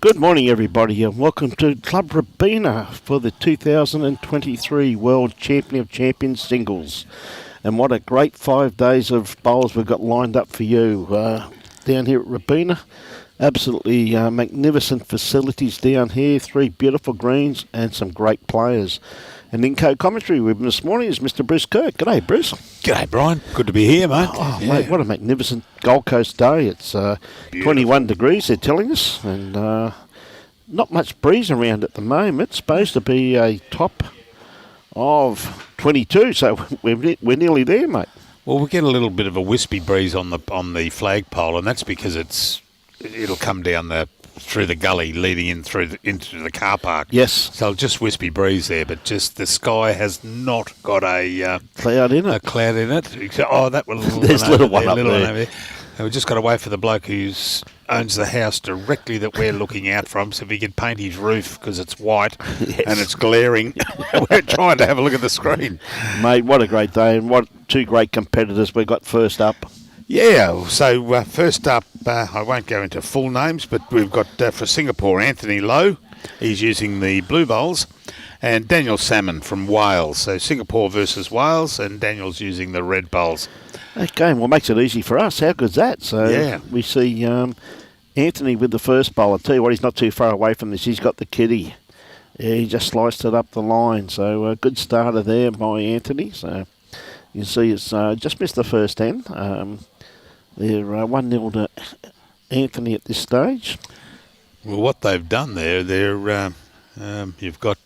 Good morning, everybody, and welcome to Club Robina for the 2023 World Champion of Champions Singles. And what a great 5 days of bowls we've got lined up for you down here at Robina. Absolutely magnificent facilities down here, 3 beautiful greens and some great players. And in co-commentary with me this morning is Mr. Bruce Kirk. G'day, Bruce. G'day, Brian. Good to be here, mate. Oh, mate, what a magnificent Gold Coast day. It's 21 degrees, they're telling us, and not much breeze around at the moment. It's supposed to be a top of 22, so we're nearly there, mate. Well, we get a little bit of a wispy breeze on the flagpole, and that's because it'll come down through the gully leading into the car park. Yes. So just wispy breeze there, but just the sky has not got a cloud in it. A cloud in it. Oh, that little There's one little one up there. over there. And we've just got to wait for the bloke who owns the house directly that we're looking out from, so if he can paint his roof because it's white and it's glaring. We're trying to have a look at the screen. Mate, what a great day, and what 2 great competitors we got first up. Yeah, so first up, I won't go into full names, but we've got for Singapore, Anthony Loh. He's using the blue bowls. And Daniel Salmon from Wales. So Singapore versus Wales, and Daniel's using the red bowls. Okay, well, makes it easy for us. How good's that? So yeah. We see Anthony with the first bowl. I'll tell you what, he's not too far away from this. He's got the kitty. Yeah, he just sliced it up the line. So a good starter there by Anthony. So you see it's just missed the first end. They're 1-0 to Anthony at this stage. Well, what they've done there, you've got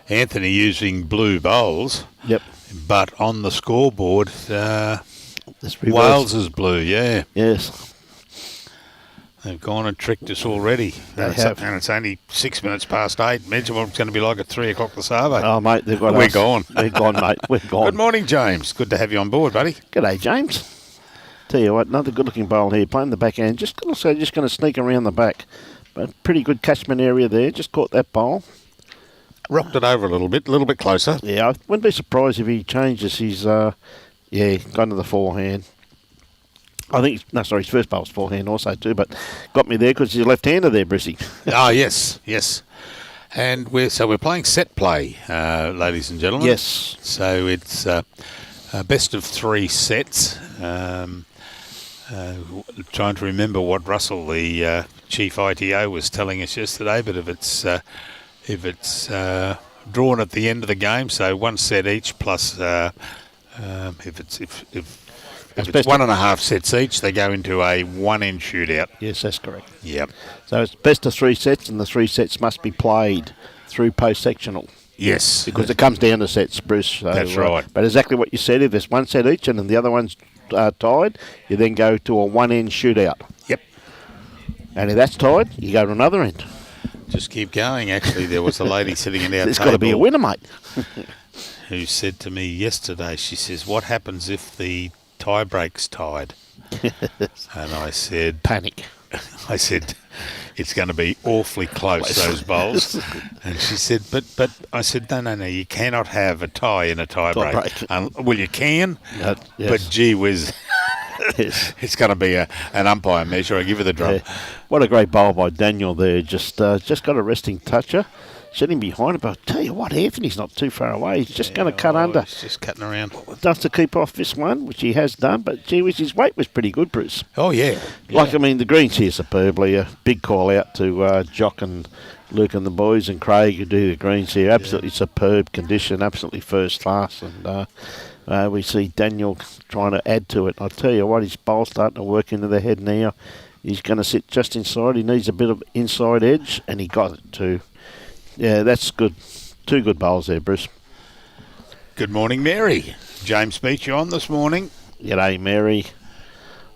Anthony using blue bowls. Yep. But on the scoreboard, Wales is blue, yeah. Yes. They've gone and tricked us already. They have. And it's only 6 minutes past 8. Imagine what it's going to be like at 3 o'clock this afternoon. Oh, mate, they've got We're us. gone. We're gone, mate. We're gone. Good morning, James. Good to have you on board, buddy. G'day, James. Tell you what, another good-looking bowl here, playing the backhand. Just going to sneak around the back. But pretty good catchment area there. Just caught that bowl. Rocked it over a little bit closer. Yeah, I wouldn't be surprised if he changes his, gone to the forehand. His first bowl's forehand also too, but got me there because he's a left-hander there, Brissy. Oh, yes. And we're playing set play, ladies and gentlemen. Yes. So it's best of 3 sets. Trying to remember what Russell, the chief ITO, was telling us yesterday, but if it's drawn at the end of the game, so 1 set each plus if it's 1.5 sets each, they go into a 1-end shootout. Yes, that's correct. Yep. So it's best of 3 sets, and the 3 sets must be played through post-sectional. Yes. Because it comes down to sets, Bruce. So, that's right. But exactly what you said, if there's 1 set each and then the other one's tied, you then go to a 1-end shootout. Yep. And if that's tied, you go to another end. Just keep going. Actually, there was a lady sitting in our There's table. got to be a winner, mate. Who said to me yesterday, she says, what happens if the tie break's tied? And I said... Panic. I said, it's going to be awfully close, those bowls. And she said, but I said, no, you cannot have a tie in a tie break. Well, you can, Yes. but gee whiz, Yes. it's going to be an umpire measure. I give her the drum. Yeah. What a great bowl by Daniel there. Just got a resting toucher. Sitting behind it, but I'll tell you what, Anthony's not too far away. He's just going to cut under. He's just cutting around. Does to keep off this one, which he has done, but gee whiz, his weight was pretty good, Bruce. Oh, yeah. The greens here superbly. A big call out to Jock and Luke and the boys and Craig who do the greens here. Absolutely superb condition, absolutely first class. And we see Daniel trying to add to it. I'll tell you what, his bowl's starting to work into the head now. He's going to sit just inside. He needs a bit of inside edge, and he got it too. Yeah, that's good. 2 good bowls there, Bruce. Good morning, Mary. James meet you on this morning. G'day, Mary.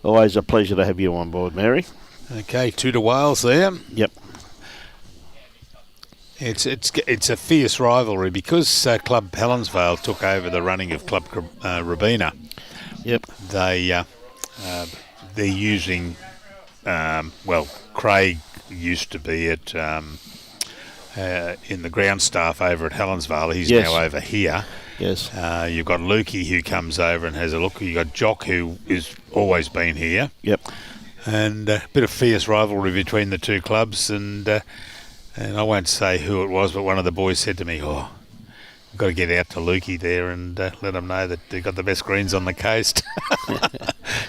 Always a pleasure to have you on board, Mary. Okay, 2 to Wales there. Yep. It's a fierce rivalry because Club Helensvale took over the running of Club Robina. Yep. They're using Craig used to be at in the ground staff over at Helensvale. He's now over here. Yes. You've got Loh Kee who comes over and has a look. You've got Jock who is always been here. Yep. and a bit of fierce rivalry between the two clubs. And I won't say who it was, but one of the boys said to me, "Oh, we've got to get out to Loh Kee there and let them know that they've got the best greens on the coast."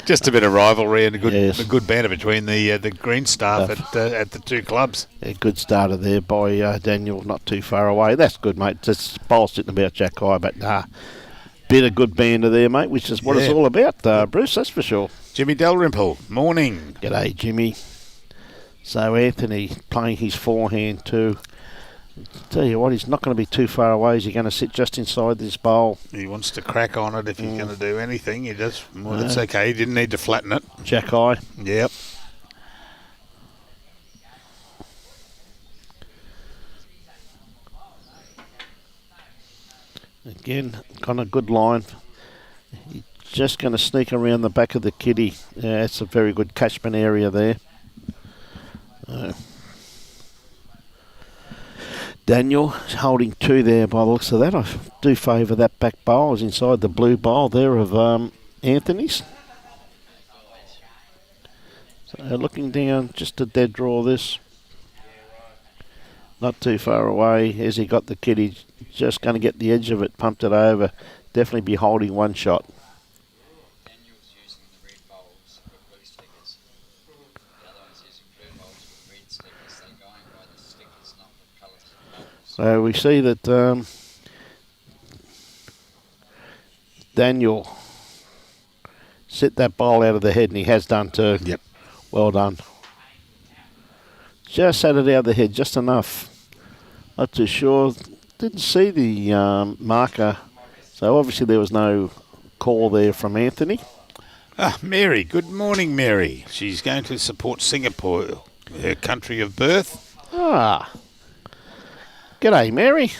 Just a bit of rivalry and a good banter between the green staff at the two clubs. A good starter there by Daniel, not too far away. That's good, mate. Just ball sitting about Jack High, but bit of good banter there, mate, which is what it's all about, Bruce, that's for sure. Jimmy Dalrymple, morning. G'day, Jimmy. So Anthony playing his forehand too. Tell you what, he's not going to be too far away. Is he going to sit just inside this bowl? He wants to crack on it if he's going to do anything. He does. Well, that's okay. He didn't need to flatten it. Jack High. Yep. Again, kind of good line. He's just going to sneak around the back of the kitty. Yeah, it's a very good catchment area there. Daniel holding two there by the looks of that. I do favour that back bowl. Is inside the blue bowl there of Anthony's. So looking down, just a dead draw this. Not too far away. Has he got the kitty? Just going to get the edge of it, pumped it over. Definitely be holding one shot. Daniel's using the red bowls with blue stickers. The other one's using blue bowls with red stickers. They're going by the stickers, not the colours. So we see that Daniel set that bowl out of the head, and he has done too. Yep. Well done. Just had it out of the head, just enough. Not too sure. Didn't see the marker. So obviously there was no call there from Anthony. Mary. Good morning, Mary. She's going to support Singapore, her country of birth. G'day, Mary.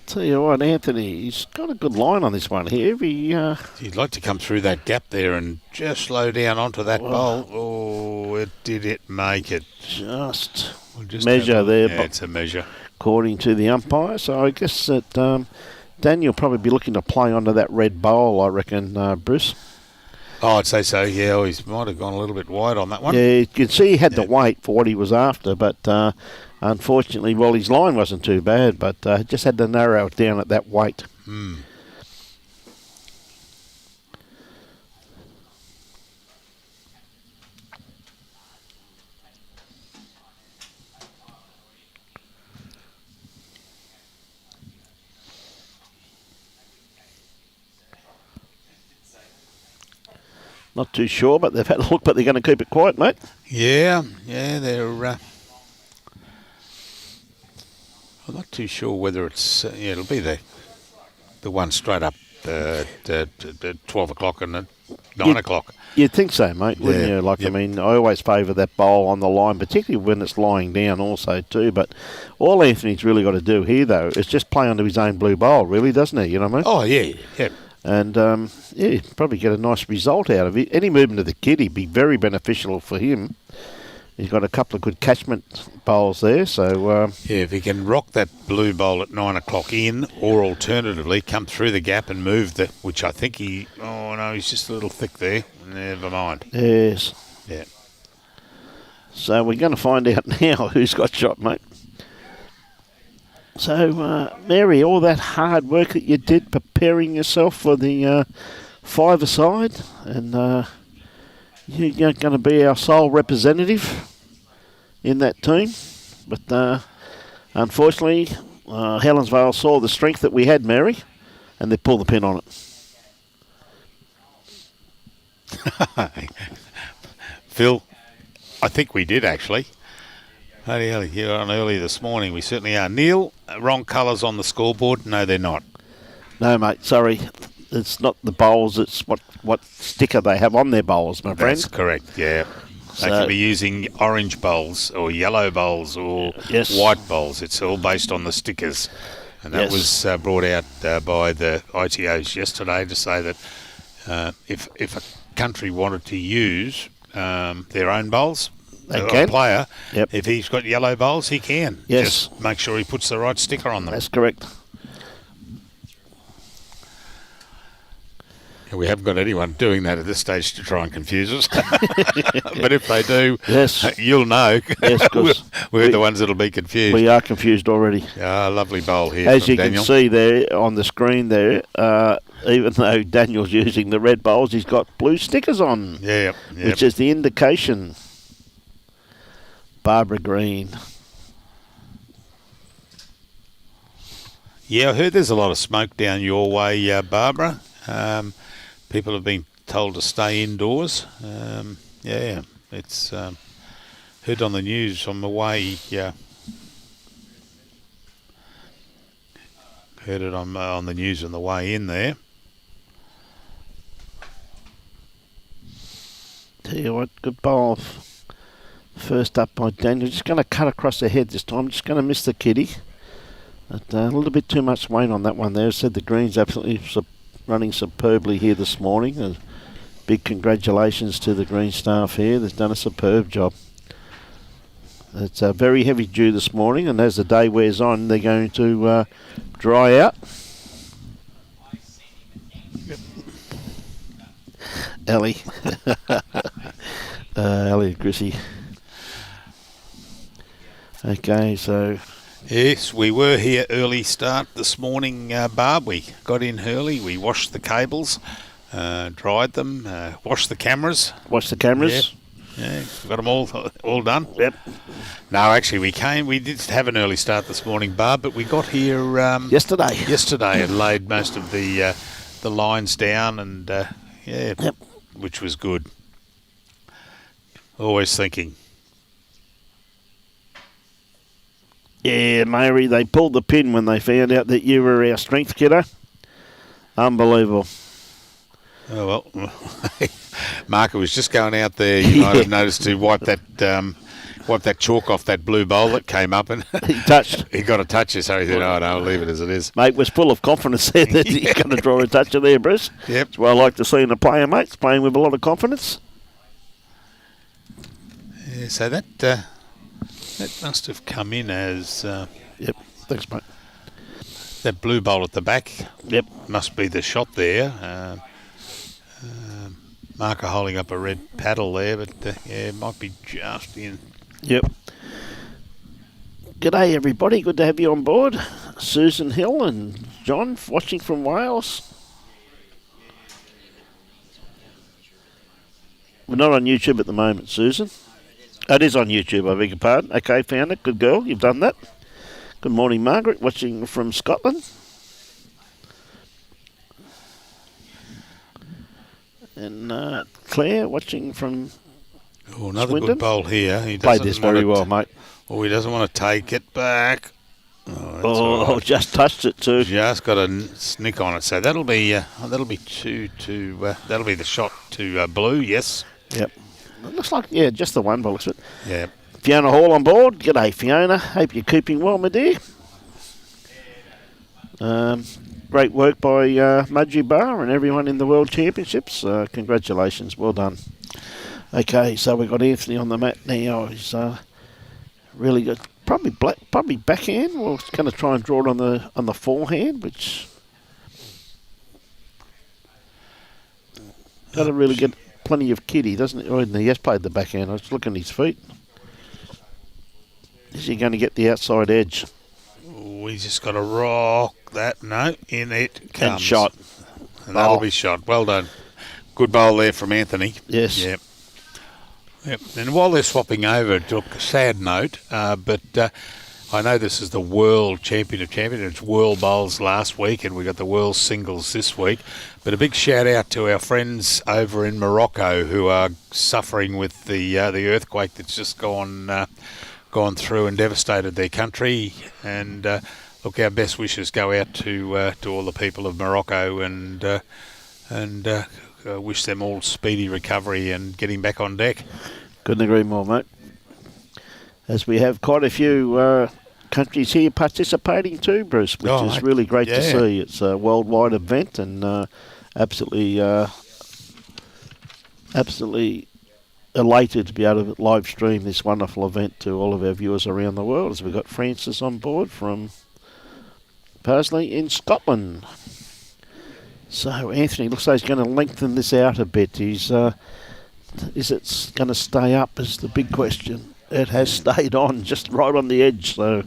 Tell you what, Anthony, he's got a good line on this one here. He'd like to come through that gap there and just slow down onto that bowl. Oh, did it make it? Just We'll measure there. Yeah, it's a measure. According to the umpire. So I guess that Daniel will probably be looking to play onto that red bowl, I reckon, Bruce. Oh, I'd say so, yeah. He might have gone a little bit wide on that one. Yeah, you can see he had the weight for what he was after, but unfortunately, well, his line wasn't too bad, but just had to narrow it down at that weight. Not too sure, but they've had a look, but they're going to keep it quiet, mate. Yeah, they're... I'm not too sure whether it's... it'll be the one straight up at 12 o'clock and 9 o'clock. You'd think so, mate, wouldn't you? Yep. I mean, I always favour that bowl on the line, particularly when it's lying down also too. But all Anthony's really got to do here, though, is just play onto his own blue bowl, really, doesn't he? You know what I mean? Oh, yeah. And, probably get a nice result out of it. Any movement of the kitty be very beneficial for him. He's got a couple of good catchment bowls there, so... if he can rock that blue bowl at 9 o'clock in, or alternatively come through the gap and move which I think he... Oh, no, he's just a little thick there. Never mind. Yes. Yeah. So we're going to find out now who's got shot, mate. So, Mary, all that hard work that you did preparing yourself for the five-a-side, and you're going to be our sole representative in that team. But unfortunately, Helensvale saw the strength that we had, Mary, and they pulled the pin on it. Phil, I think we did actually. Holy hell, you're on early this morning. We certainly are. Neil, wrong colours on the scoreboard. No, they're not. No, mate, sorry. It's not the bowls, it's what sticker they have on their bowls, my friend. That's correct, yeah. They can be using orange bowls or yellow bowls or white bowls. It's all based on the stickers. And that was brought out by the ITOs yesterday to say that if a country wanted to use their own bowls, a player, if he's got yellow bowls, he can. Yes. Just make sure he puts the right sticker on them. That's correct. We haven't got anyone doing that at this stage to try and confuse us. But if they do, Yes. you'll know. Yes, 'cause we're the ones that'll be confused. we are confused already. Lovely bowl here As from you Daniel. can see there on the screen there, even though Daniel's using the red bowls, he's got blue stickers on, Yep. which is the indication. Barbara Green. Yeah, I heard there's a lot of smoke down your way, Barbara. People have been told to stay indoors. It's heard on the news on the way. Heard it on the news on the way in there. Tell you what, good bowl. First up by Daniel. Just going to cut across the head this time. Just going to miss the kitty. But a little bit too much weight on that one there. Said the green's absolutely running superbly here this morning. Big congratulations to the green staff here. They've done a superb job. It's a very heavy dew this morning, and as the day wears on, they're going to dry out. Ellie. Ellie Grissy. Okay, so... Yes, we were here early start this morning, Barb. We got in early. We washed the cables, dried them, washed the cameras. Watch the cameras. Yeah, got them all done. Yep. No, actually, we did have an early start this morning, Barb, but we got here Yesterday and laid most of the lines down, and Yep. which was good. Always thinking. Yeah, Mary, they pulled the pin when they found out that you were our strength kidder. Unbelievable. Oh, well, Marco was just going out there. You might have noticed to wipe that chalk off that blue bowl that came up, and He touched. he got a toucher, so he said, "Oh no, I'll leave it as it is." Mate was full of confidence there that he's going to draw a toucher there, Bruce. Yep. That's what I like to see in a player, mate. He's playing with a lot of confidence. Yeah, so that must have come in as Yep. Thanks, mate. that blue bowl at the back. Yep. Must be the shot there. Marco holding up a red paddle there, but it might be just in. Yep. G'day, everybody. Good to have you on board. Susan Hill and John watching from Wales. We're not on YouTube at the moment, Susan. It is on YouTube, I beg your pardon. Okay, found it. Good girl. You've done that. Good morning, Margaret, watching from Scotland. And Claire, watching from Another Swindon. good bowl here. He Played doesn't this very well, mate. Oh, he doesn't want to take it back. Oh, that's all right. Just touched it too. Just got a snick on it. So that'll be that'll be the shot to blue. Yes. Yep. It looks like, yeah, just the one by the looks of it. Yeah. Fiona Hall on board. G'day, Fiona. Hope you're keeping well, my dear. Great work by Mudgee Bar and everyone in the World Championships. Congratulations. Well done. Okay, so we've got Anthony on the mat now. He's really good. Probably backhand. We're going to try and draw it on the forehand, which got to really get plenty of kitty, doesn't it? Oh, he has played the backhand. I was looking at his feet. Is he going to get the outside edge? We just got to rock that. No, in it comes. And shot. And that'll be shot. Well done. Good bowl there from Anthony. Yes. Yep. And while they're swapping over, took a sad note, but I know this is the World Champion of Champions. It's World Bowls last week, and we got the World Singles this week. But a big shout out to our friends over in Morocco who are suffering with the earthquake that's just gone through and devastated their country. And look, our best wishes go out to all the people of Morocco, and wish them all speedy recovery and getting back on deck. Couldn't agree more, mate. As we have quite a few countries here participating too, Bruce, which is really great to see. It's a worldwide event, and absolutely elated to be able to live stream this wonderful event to all of our viewers around the world. As we've got Francis on board from Parsley in Scotland. So Anthony looks like he's going to lengthen this out a bit. Is it going to stay up is the big question. It has stayed on, just right on the edge. So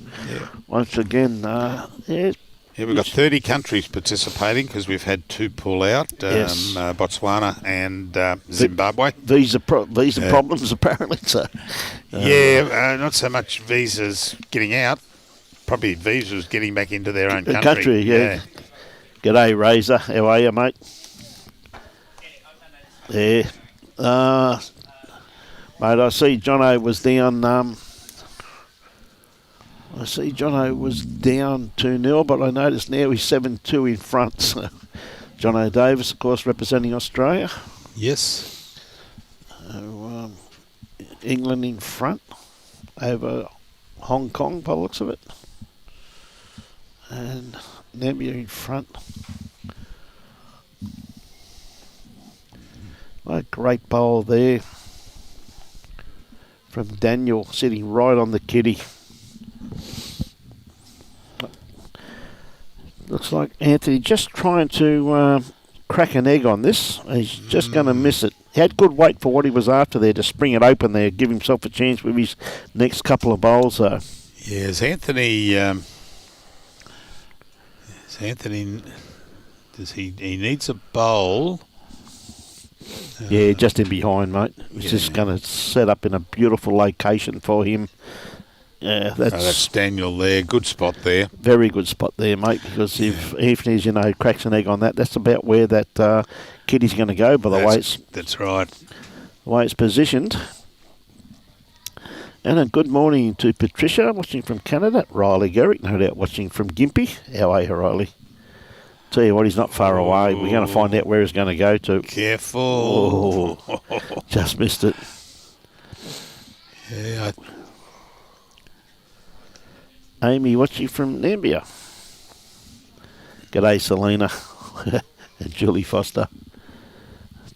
once again, Yeah, we've got 30 countries participating because we've had 2 pull out, Botswana and Zimbabwe. Visa problems apparently. So not so much visas getting out, probably visas getting back into their own country. Yeah. G'day, Razor. How are you, mate? Yeah. Mate, I see Jono was down. I see Jono was down 2-0, but I notice now he's 7-2 in front. So Jono Davis, of course, representing Australia. Yes. England in front over Hong Kong, by the looks of it. And Namibia in front. A great bowl there from Daniel, sitting right on the kitty. Looks like Anthony just trying to crack an egg on this. He's just going to miss it. He had good weight for what he was after there to spring it open there, give himself a chance with his next couple of bowls though. Yes, Anthony. Does he needs a bowl? Yeah, just in behind, mate. It's just going to set up in a beautiful location for him. Yeah, that's Daniel there. Good spot there. Very good spot there, mate, because if Anthony's, cracks an egg on that, that's about where that kitty's going to go, by the way it's... That's right. The way it's positioned. And a good morning to Patricia, watching from Canada. Riley Garrick, no doubt, watching from Gympie. How are you, Riley? Tell you what, he's not far away. We're going to find out where he's going to go to. Careful. Just missed it. Yeah. Amy watching from Namibia. G'day, Selena. And Julie Foster.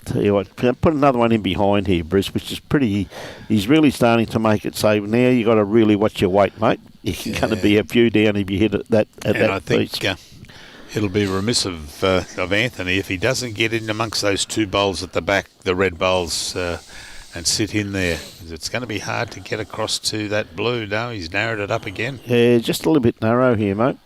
Tell you what, put another one in behind here, Bruce, which is pretty... He's really starting to make it so now you got to really watch your weight, mate. You're going to be a few down if you hit it that I think it'll be remiss of Anthony if he doesn't get in amongst those 2 bowls at the back, the red bowls, and sit in there. It's going to be hard to get across to that blue. No, he's narrowed it up again. Yeah, just a little bit narrow here, mate.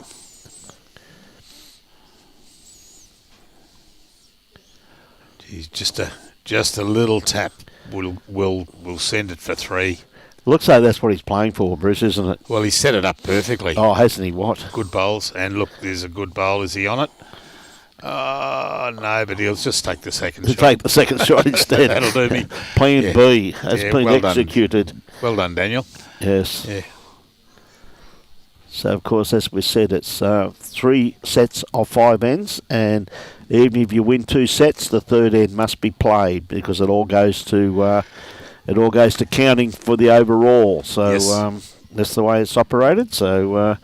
Geez, just a little tap will send it for 3. Looks like that's what he's playing for, Bruce, isn't it? Well, he set it up perfectly. Oh, hasn't he? What? Good bowls. And look, there's a good bowl. Is he on it? Oh, no, but he'll just take the second shot. Take the second shot instead. That'll do me. Plan B has been executed. Done. Well done, Daniel. Yes. Yeah. So, of course, as we said, it's 3 sets of 5 ends, and even if you win 2 sets, the third end must be played because it all goes to counting for the overall. So yes. That's the way it's operated. So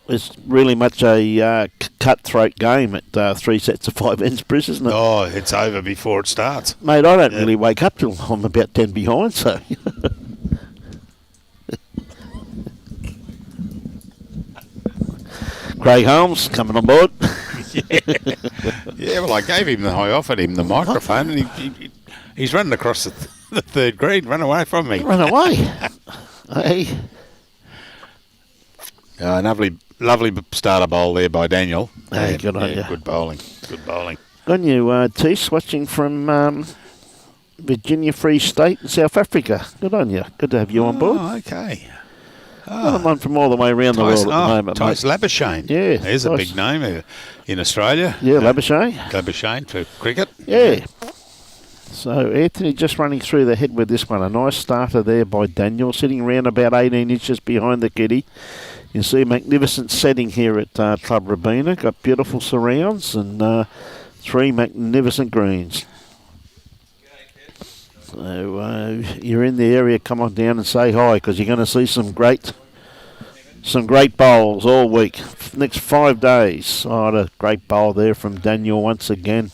it's really much a cutthroat game at 3 sets of 5 ends, Bruce, isn't it? Oh, it's over before it starts. Mate, I don't really wake up till I'm about 10 behind, so... Craig Holmes coming on board. Yeah, well, I gave him I offered him the microphone, and he's running across the third green. Run away from me. Run away. Hey. Lovely starter bowl there by Daniel. Hey, good on you. Good bowling. Good bowling. On you, Tees, watching from Virginia Free State in South Africa. Good on you. Good to have you on board. Oh, okay. One from all the way around the world at the moment, mate. Labuschagne. Yeah. There's a big name in Australia. Yeah, Labuschagne. Labuschagne for cricket. Yeah. So Anthony just running through the head with this one. A nice starter there by Daniel, sitting around about 18 inches behind the kitty. You see a magnificent setting here at Club Robina. Got beautiful surrounds and 3 magnificent greens. So you're in the area, come on down and say hi because you're going to see some great bowls all week. Next 5 days. Oh, a great bowl there from Daniel once again.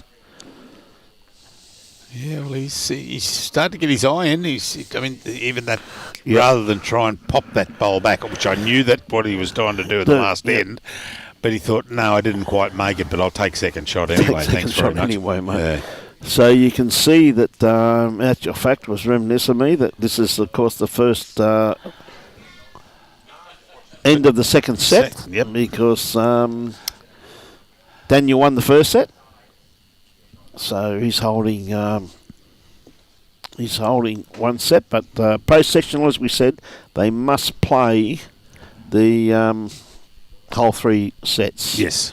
Yeah, well, he's started to get his eye in. Even that, rather than try and pop that bowl back, which I knew that what he was trying to do at the last end, But he thought, no, I didn't quite make it, but I'll take second shot anyway. Second Thanks very shot much. anyway, mate. Yeah. So you can see that actual fact was reminiscent of me that this is, of course, the first end of the second set. Yep. Because Daniel won the first set. So he's holding one set, but post-sectional, as we said, they must play the whole 3 sets. Yes.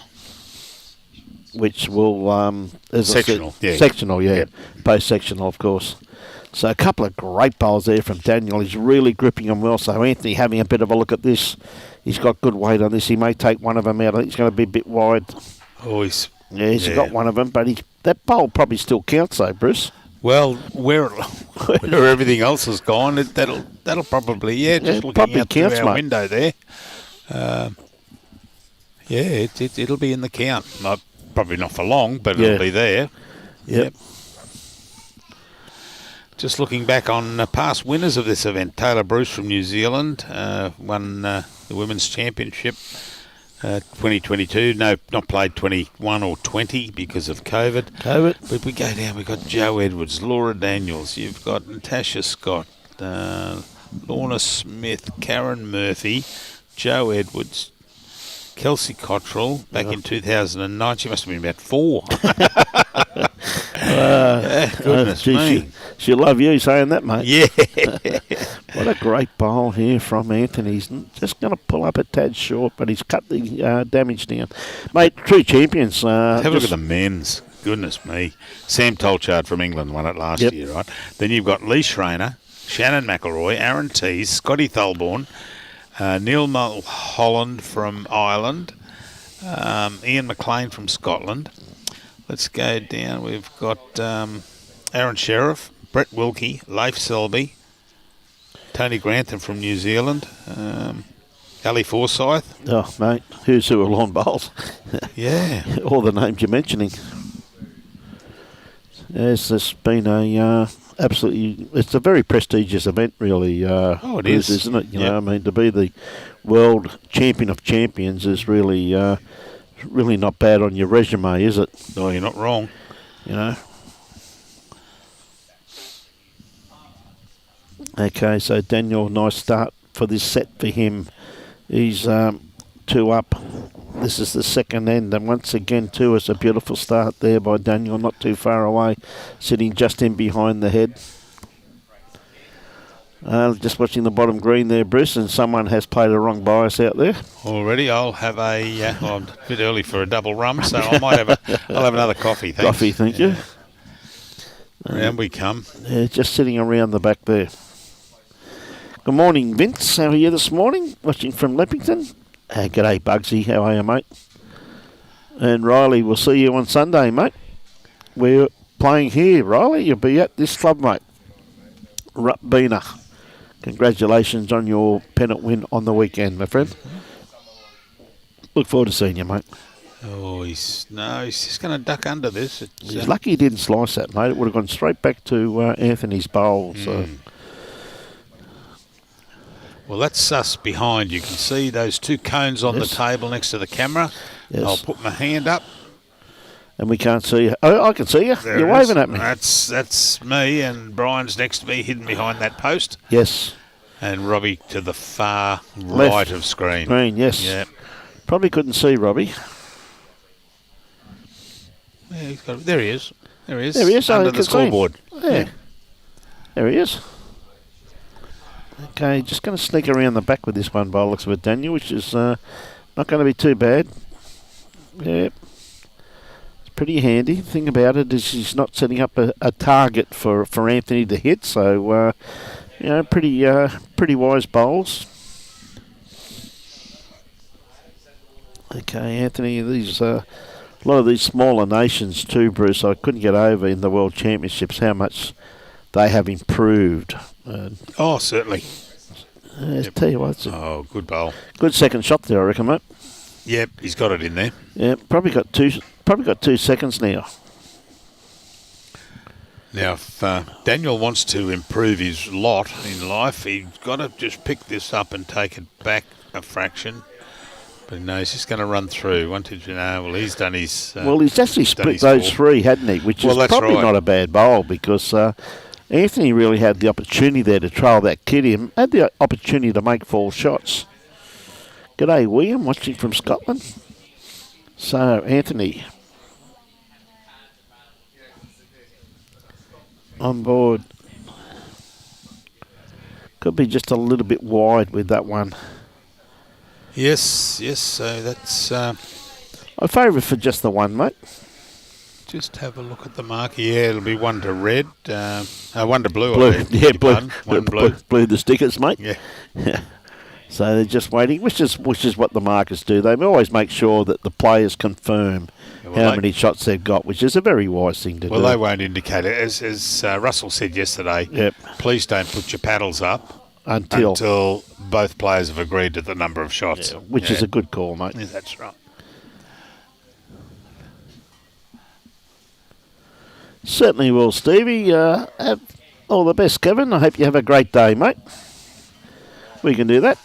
Which will, as Sectional, I said, yeah. sectional, yeah, Yep. post-sectional, of course. So a couple of great bowls there from Daniel. He's really gripping them well. So Anthony having a bit of a look at this. He's got good weight on this. He may take one of them out. I think he's going to be a bit wide. Oh, he's got one of them, but that bowl probably still counts, though, Bruce. Well, where everything else has gone, that'll probably just looking probably out through counts, our mate. window there. It'll be in the count. Probably not for long, but it'll be there. Yep. Just looking back on past winners of this event, Taylor Bruce from New Zealand won the Women's Championship 2022. No, not played 21 or 20 because of COVID. But we go down, we've got Joe Edwards, Laura Daniels, you've got Natasha Scott, Lorna Smith, Karen Murphy, Joe Edwards, Kelsey Cottrell back in 2009. She must have been about 4. Goodness me. She'll love you saying that, mate. Yeah. What a great bowl here from Anthony. He's just going to pull up a tad short, but he's cut the damage down. Mate, true champions. Have a look at the men's. Goodness me. Sam Tolchard from England won it last year, right? Then you've got Lee Schreiner, Shannon McElroy, Aaron Tees, Scotty Thulborn, Neil Mulholland from Ireland, Ian McLean from Scotland. Let's go down. We've got Aaron Sheriff, Brett Wilkie, Leif Selby, Tony Grantham from New Zealand, Ali Forsyth. Oh, mate, who's who are lawn bowls? Yeah. All the names you're mentioning. Yes, it's been it's a very prestigious event, really. It is, isn't it? You know, I mean, to be the world champion of champions is really not bad on your resume, is it? No, you're not wrong. You know. Okay, so Daniel, nice start for this set for him. He's 2 up. This is the second end, and once again, too, it's a beautiful start there by Daniel, not too far away, sitting just in behind the head. Just watching the bottom green there, Bruce, and someone has played a wrong bias out there. Already, I'll have I'm a bit early for a double rum, so I'll have another coffee. Thanks. Coffee, thank you. Round we come. Yeah, just sitting around the back there. Good morning, Vince. How are you this morning? Watching from Leppington. G'day, Bugsy. How are you, mate? And Riley, we'll see you on Sunday, mate. We're playing here, Riley. You'll be at this club, mate. Robina. Congratulations on your pennant win on the weekend, my friend. Look forward to seeing you, mate. Oh, he's just going to duck under this. He's lucky he didn't slice that, mate. It would have gone straight back to Anthony's bowl. So. Well, that's us behind. You can see those 2 cones on the table next to the camera. Yes. I'll put my hand up. And we can't see you. Oh, I can see you. There You're it waving is. at me. That's me, and Brian's next to me, hidden behind that post. Yes. And Robbie to the far Left. right of screen. Green, yes. Yeah. Probably couldn't see Robbie. Yeah, there he is. There he is. There he is. Under I the can see. scoreboard. Yeah. There he is. Okay, just going to sneak around the back with this one by the looks of it, Daniel, which is not going to be too bad. Yeah. It's pretty handy. The thing about it is he's not setting up a target for Anthony to hit, so, pretty wise bowls. Okay, Anthony, these a lot of these smaller nations too, Bruce, I couldn't get over in the World Championships how much they have improved. Certainly. Tell you what, Good bowl. Good second shot there, I reckon, mate. Yep, he's got it in there. Yeah, probably got 2 seconds now. Now, if Daniel wants to improve his lot in life, he's got to just pick this up and take it back a fraction. But no, he's just going to run through. Well, he's done his... well, he's actually split those 3, hadn't he? Which is that's probably right. not a bad bowl because Anthony really had the opportunity there to trail that kitty and had the opportunity to make 4 shots. G'day, William, watching from Scotland. So, Anthony on board. Could be just a little bit wide with that one. Yes, so that's... I favour for just the one, mate. Just have a look at the marker. Yeah, it'll be 1 to red. 1 to blue. Blue, I mean. yeah, blue. One blue. Blue the stickers, mate. Yeah. So they're just waiting, which is what the markers do. They always make sure that the players confirm how many shots they've got, which is a very wise thing to do. Well, they won't indicate it. As Russell said yesterday, please don't put your paddles up until both players have agreed to the number of shots. Which is a good call, mate. Yeah, that's right. Certainly will, Stevie. Have all the best, Kevin. I hope you have a great day, mate. We can do that.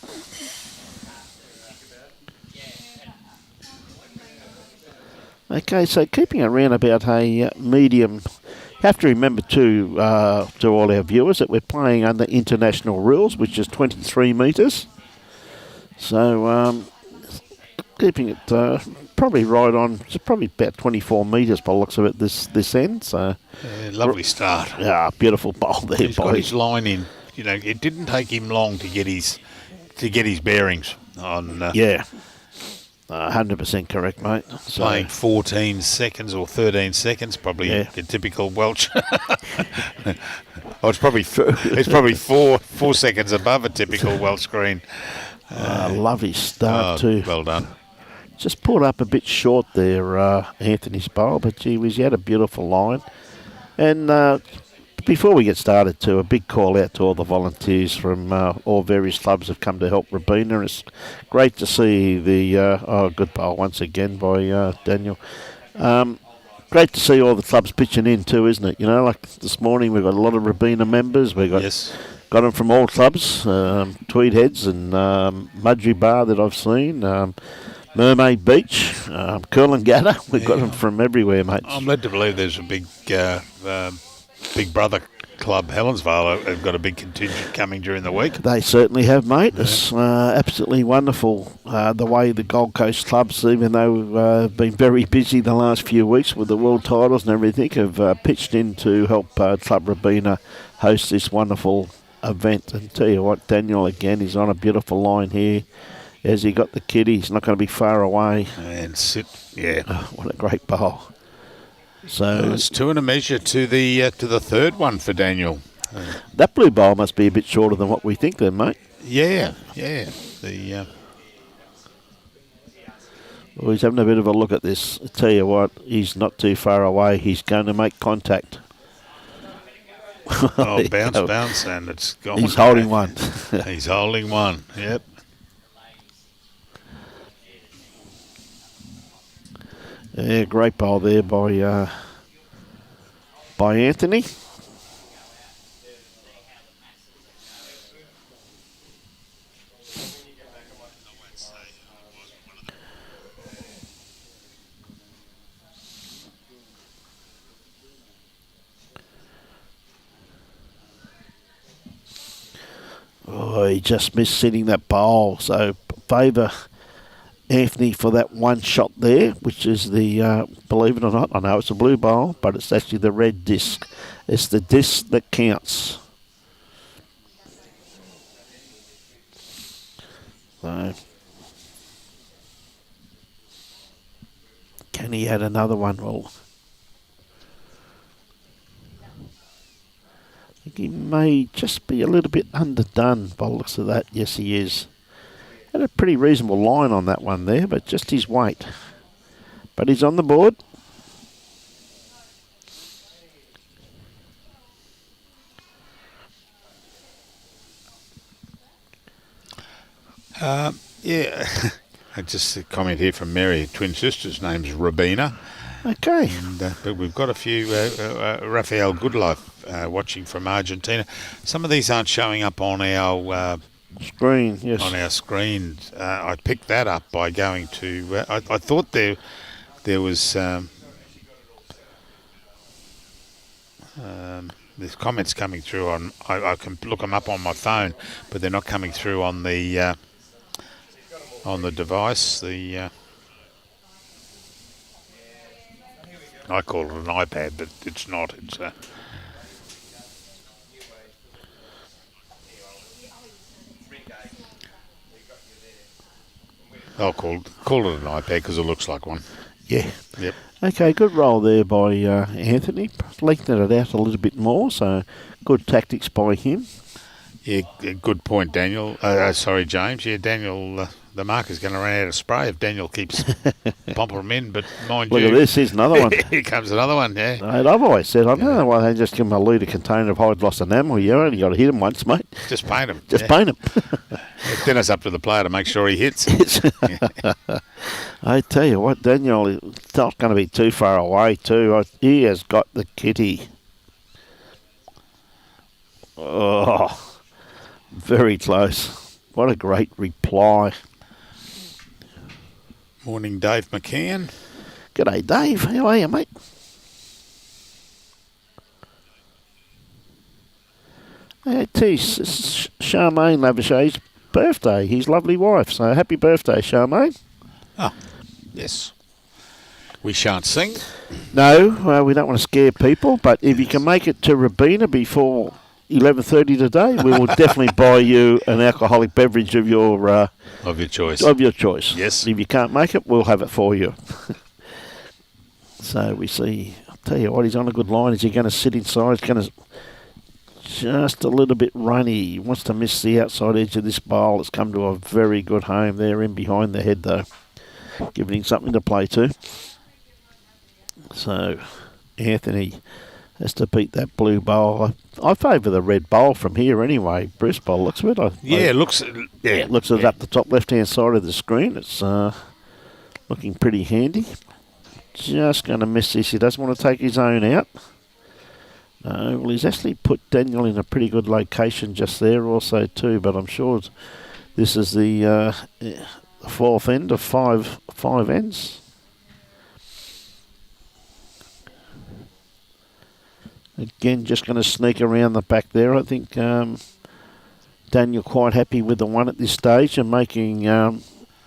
Okay, so keeping around about a medium. You have to remember to all our viewers that we're playing under international rules, which is 23 metres. So keeping it probably right on. It's probably about 24 metres by the looks of it this end. So lovely start. Yeah, beautiful bowl there. He's got his line in. You know, it didn't take him long to get his bearings on. 100% correct, mate. So, playing 14 seconds or 13 seconds, probably a typical Welsh. It's probably 4 seconds above a typical Welsh green. Lovely start too. Well done. Just pulled up a bit short there, Anthony's bowl, but gee whiz, he had a beautiful line. And before we get started, too, a big call out to all the volunteers from all various clubs have come to help Robina. It's great to see the good bowl once again by Daniel. Great to see all the clubs pitching in too, isn't it? You know, like this morning we've got a lot of Robina members. We've got got them from all clubs, Tweed Heads and Mudgee Bar that I've seen. Mermaid Beach, Coolangatta. We've got them from everywhere, mate. I'm led to believe there's a big Big Brother club, Helensvale, have got a big contingent coming during the week. They certainly have, mate. It's absolutely wonderful the way the Gold Coast clubs, even though have been very busy the last few weeks with the world titles and everything, have pitched in to help Club Robina host this wonderful event. And tell you what, Daniel, again, he's on a beautiful line here. As he got the kitty, he's not going to be far away. And sit, what a great bowl. So it's 2 and a measure to the third one for Daniel. That blue bowl must be a bit shorter than what we think then, mate. Yeah. Well, he's having a bit of a look at this. I tell you what, he's not too far away. He's going to make contact. Bounce, and it's gone. He's holding one. He's holding one, yep. Yeah, great bowl there by Anthony. Oh, he just missed setting that bowl, so favour Anthony for that one shot there, which is the, believe it or not, I know it's a blue bowl, but it's actually the red disc. It's the disc that counts. So, can he add another one? Well, I think he may just be a little bit underdone by the looks of that. Yes, he is. Had a pretty reasonable line on that one there, but just his weight. But he's on the board. Just a comment here from Mary, twin sister's name's Robina. Okay. And, but we've got a few, Rafael Goodlife watching from Argentina. Some of these aren't showing up on our Screen, yes. on our screen. I picked that up by going to. I thought there was. There's comments coming through on. I can look them up on my phone, but they're not coming through on the device. I call it an iPad, but it's not. It's I'll call it an iPad because it looks like one. Yeah. Yep. Okay, good roll there by Anthony. Lengthened it out a little bit more, so good tactics by him. Yeah, good point, Daniel. Sorry, James. Yeah, Daniel, the marker's going to run out of spray if Daniel keeps pumping them in. But mind Look you, at this. Here's another one. Here comes another one. Yeah. Mate, I've always said, I don't know why they just give him a litre container of hide loss enamel. You only got to hit him once, mate. Just paint him. Just paint him. Then it's up to the player to make sure he hits. I tell you what, Daniel is not going to be too far away too. He has got the kitty. Oh, very close. What a great reply. Morning, Dave McCann. G'day, Dave. How are you, mate? It's Charmaine Lavichet's birthday, his lovely wife. So happy birthday, Charmaine. Oh, yes. We shan't sing. No, we don't want to scare people, but if you can make it to Robina before 11:30 today, we will definitely buy you an alcoholic beverage of your choice. Of your choice. Yes. If you can't make it, we'll have it for you. So we see. I'll tell you what, he's on a good line. Is he going to sit inside? He's going to just a little bit runny. He wants to miss the outside edge of this bowl. It's come to a very good home there in behind the head, though, giving him something to play to. So Anthony has to beat that blue bowl. I favour the red bowl from here anyway. Bruce bowl looks of it. It looks at it up the top left-hand side of the screen. It's looking pretty handy. Just going to miss this. He doesn't want to take his own out. No, well, he's actually put Daniel in a pretty good location just there also too, but I'm sure this is the fourth end of five ends. Again, just going to sneak around the back there. I think Daniel quite happy with the one at this stage and making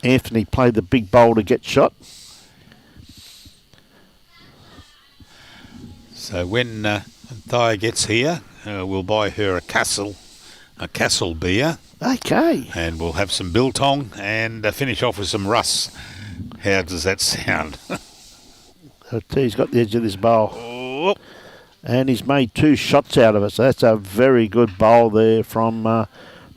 Anthony play the big bowl to get shot. So when Thea gets here, we'll buy her a castle beer. Okay. And we'll have some biltong and finish off with some Russ. How does that sound? He's got the edge of this bowl. Oh. And he's made 2 shots out of it. So that's a very good bowl there from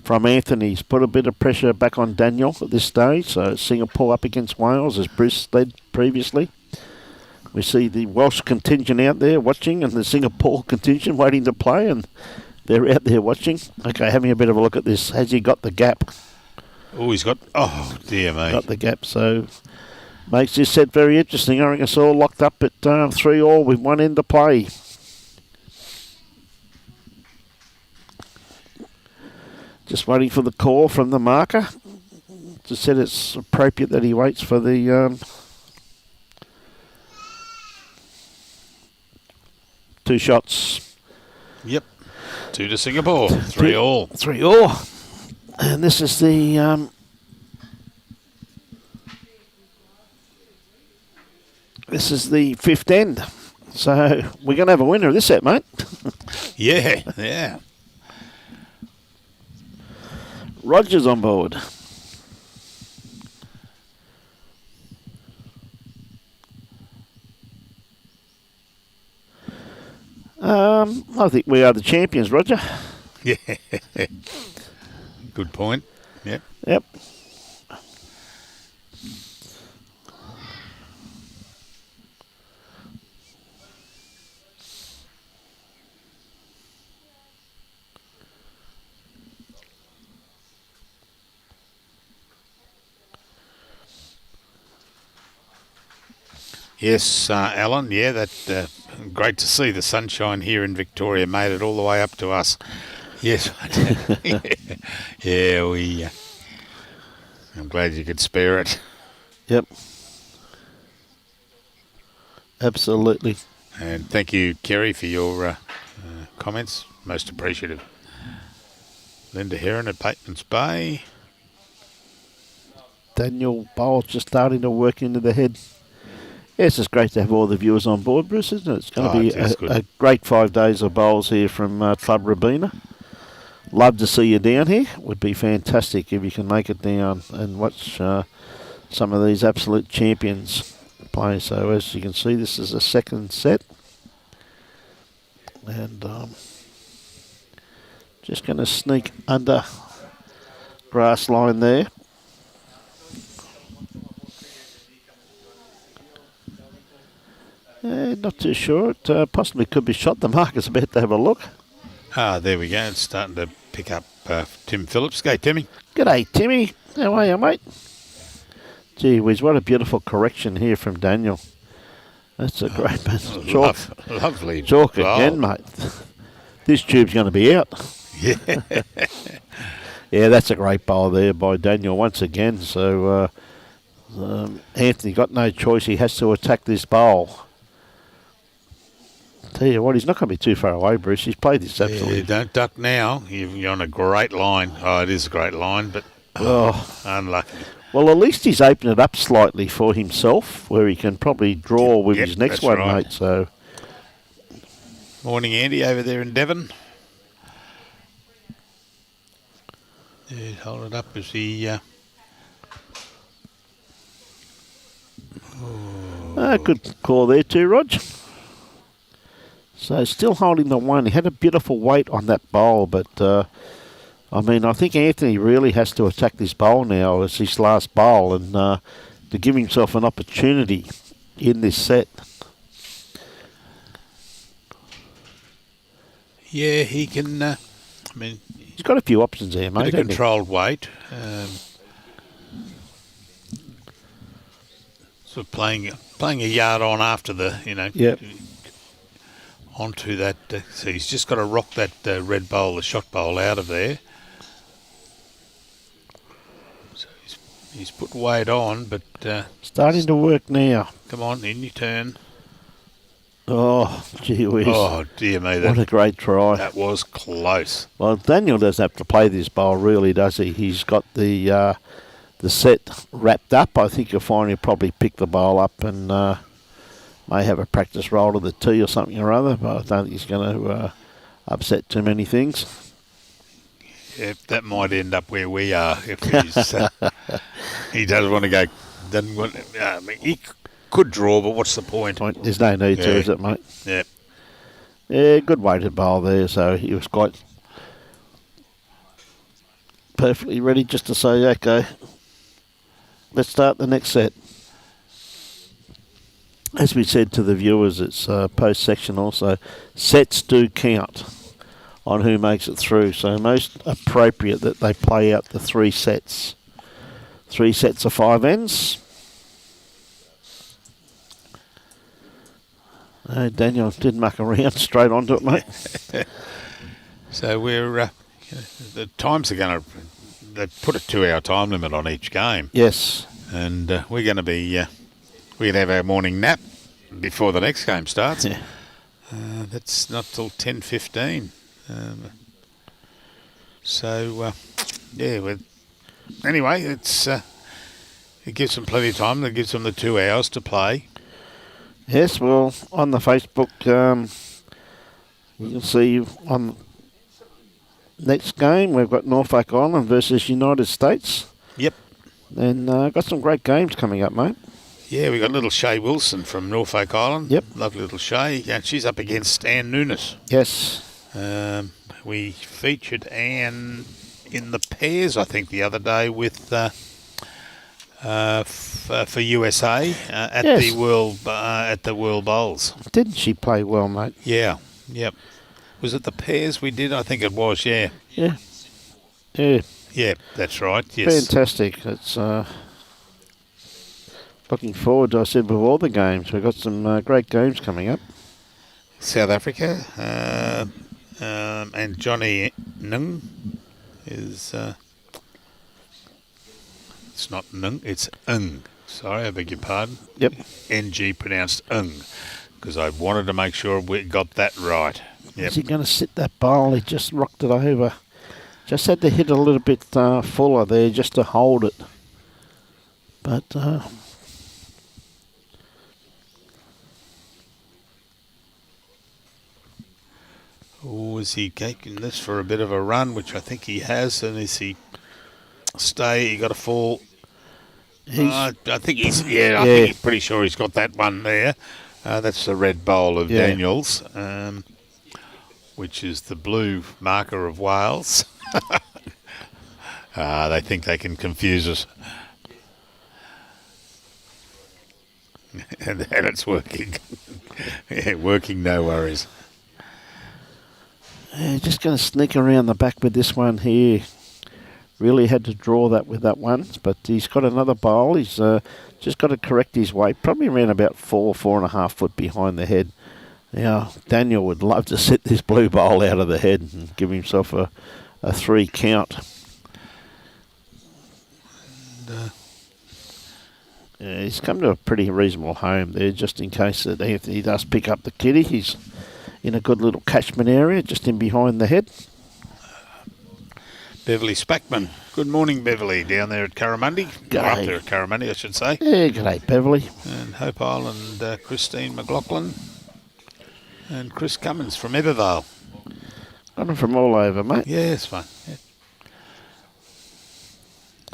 Anthony. He's put a bit of pressure back on Daniel at this stage. So Singapore up against Wales, as Bruce led previously. We see the Welsh contingent out there watching and the Singapore contingent waiting to play, and they're out there watching. Okay, having a bit of a look at this. Has he got the gap? Oh, he's got... Oh, dear me. Got the gap, so makes this set very interesting. I reckon it's all locked up at 3-all with one end to play. Just waiting for the call from the marker. Just said it's appropriate that he waits for the... 2 shots. Yep. 2 to Singapore. 3-all. 3-all. And this is the... this is the 5th end. So we're going to have a winner of this set, mate. Yeah. Roger's on board. I think we are the champions, Roger. Yeah. Good point. Yep. Yes, Alan, that great to see the sunshine here in Victoria made it all the way up to us. Yes, I did. Yeah, we. I'm glad you could spare it. Yep. Absolutely. And thank you, Kerry, for your comments. Most appreciative. Linda Heron at Bateman's Bay. Daniel Bowles just starting to work into the head. Yes, it's great to have all the viewers on board, Bruce, isn't it? It's going to be a great 5 days of bowls here from Club Robina. Love to see you down here. Would be fantastic if you can make it down and watch some of these absolute champions play. So as you can see, this is a second set. And just going to sneak under grass line there. Not too sure. It possibly could be shot. The marker's about to have a look. There we go. It's starting to pick up Tim Phillips. Go, Timmy. G'day, Timmy. How are you, mate? Gee whiz, what a beautiful correction here from Daniel. That's a great chalk. Lovely. Chalk again, mate. This tube's going to be out. Yeah. Yeah, that's a great bowl there by Daniel once again. So Anthony got no choice. He has to attack this bowl. Tell you what, he's not going to be too far away, Bruce. He's played this absolutely. Yeah, don't duck now. You're on a great line. Oh, it is a great line, but unlucky. Well, at least he's opened it up slightly for himself, where he can probably draw with his next one, right, mate. So, morning, Andy, over there in Devon. Yeah, hold it up as he. Good call there too, Rog. So still holding the one. He had a beautiful weight on that bowl, but I mean, I think Anthony really has to attack this bowl now as his last bowl and to give himself an opportunity in this set. Yeah, he can. I mean, he's got a few options there, mate. Bit of controlled weight. Sort of playing a yard on after the, Yep. Onto that. So he's just got to rock that red bowl, the shot bowl, out of there. So he's put weight on, but starting to work now. Come on, in your turn. Oh, gee whiz. Oh, dear me. What a great try. That was close. Well, Daniel doesn't have to play this bowl, really, does he? He's got the set wrapped up. I think you'll find he'll probably pick the bowl up and may have a practice roll to the tee or something or other, but I don't think he's going to upset too many things. Yeah, that might end up where we are if he's, he doesn't want to go. Doesn't want. I mean, he could draw, but what's the point? There's no need to, is it, mate? Yeah. Yeah, good weighted bowl there, so he was quite perfectly ready just to say, okay, let's start the next set. As we said to the viewers, it's post-sectional, so sets do count on who makes it through. So most appropriate that they play out the 3 sets. 3 sets of 5 ends. Daniel didn't muck around, straight onto it, mate. So we're the times are going to. They put a 2-hour time limit on each game. Yes. And we're going to be. We're going to have our morning nap before the next game starts. Yeah. That's not till 10:15. Anyway, it gives them plenty of time. It gives them the 2 hours to play. Yes, well, on the Facebook, you can see on next game we've got Norfolk Island versus United States. Yep. And got some great games coming up, mate. Yeah, we got little Shay Wilson from Norfolk Island. Yep. Lovely little Shay. And she's up against Anne Nunes. Yes. We featured Anne in the pairs, I think, the other day with for USA at yes. the World Bowls. Didn't she play well, mate? Yeah. Yep. Was it the pairs we did? I think it was. Yeah. Yeah. Yeah. Yeah, that's right. Yes. Fantastic. It's looking forward to, I said, with all the games. We've got some great games coming up. South Africa and Johnny Nung is, it's not Nung, it's Ng. Sorry, I beg your pardon. Yep. NG pronounced Ng, because I wanted to make sure we got that right. Yep. Is he going to sit that bowl? He just rocked it over. Just had to hit a little bit fuller there just to hold it. But is he taking this for a bit of a run, which I think he has, and is he stay? He got a fall. I think he's I think he's pretty sure he's got that one there. That's the red bowl of Daniels, which is the blue marker of Wales. They think they can confuse us. And it's working. Yeah, working, no worries. Just going to sneak around the back with this one here. Really had to draw that with that one, but he's got another bowl. He's just got to correct his weight, probably around about 4.5 foot behind the head. Now, Daniel would love to sit this blue bowl out of the head and give himself a 3 count. He's come to a pretty reasonable home there, just in case that Anthony does pick up the kitty. He's in a good little catchment area, just in behind the head. Beverly Spackman. Good morning, Beverly, down there at Curramundi. Or up there at Curramundi, I should say. Yeah, g'day, Beverly. And Hope Island, Christine McLaughlin. And Chris Cummins from Ebervale. Got them from all over, mate. Yeah, it's fun.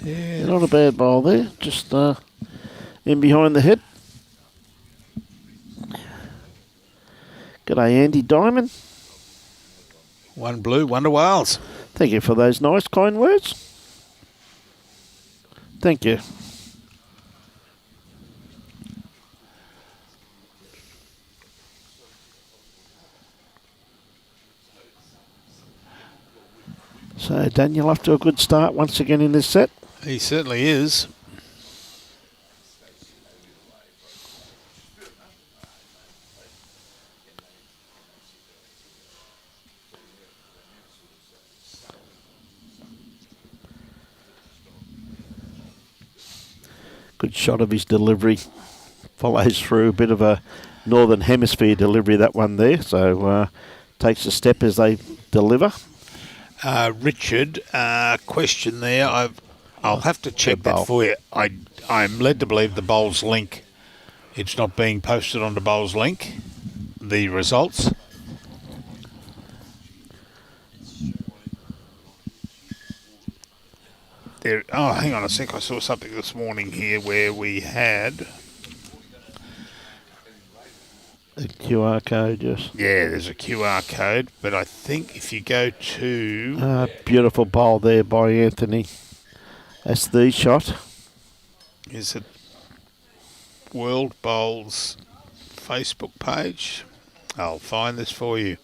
Yeah. Not a bad bowl there, just in behind the head. G'day, Andy Diamond. One blue, one to Wales. Thank you for those nice, kind words. Thank you. So Daniel off to a good start once again in this set. He certainly is. Good shot of his delivery. Follows through a bit of a Northern Hemisphere delivery, that one there. So takes a step as they deliver. Richard, question there. I'll have to check that for you. I'm led to believe the Bowls link, it's not being posted on the Bowls link, the results. There, hang on a sec. I saw something this morning here where we had a QR code, yes. Yeah, there's a QR code, but I think if you go to... beautiful bowl there by Anthony. That's the shot. Is it World Bowls Facebook page? I'll find this for you.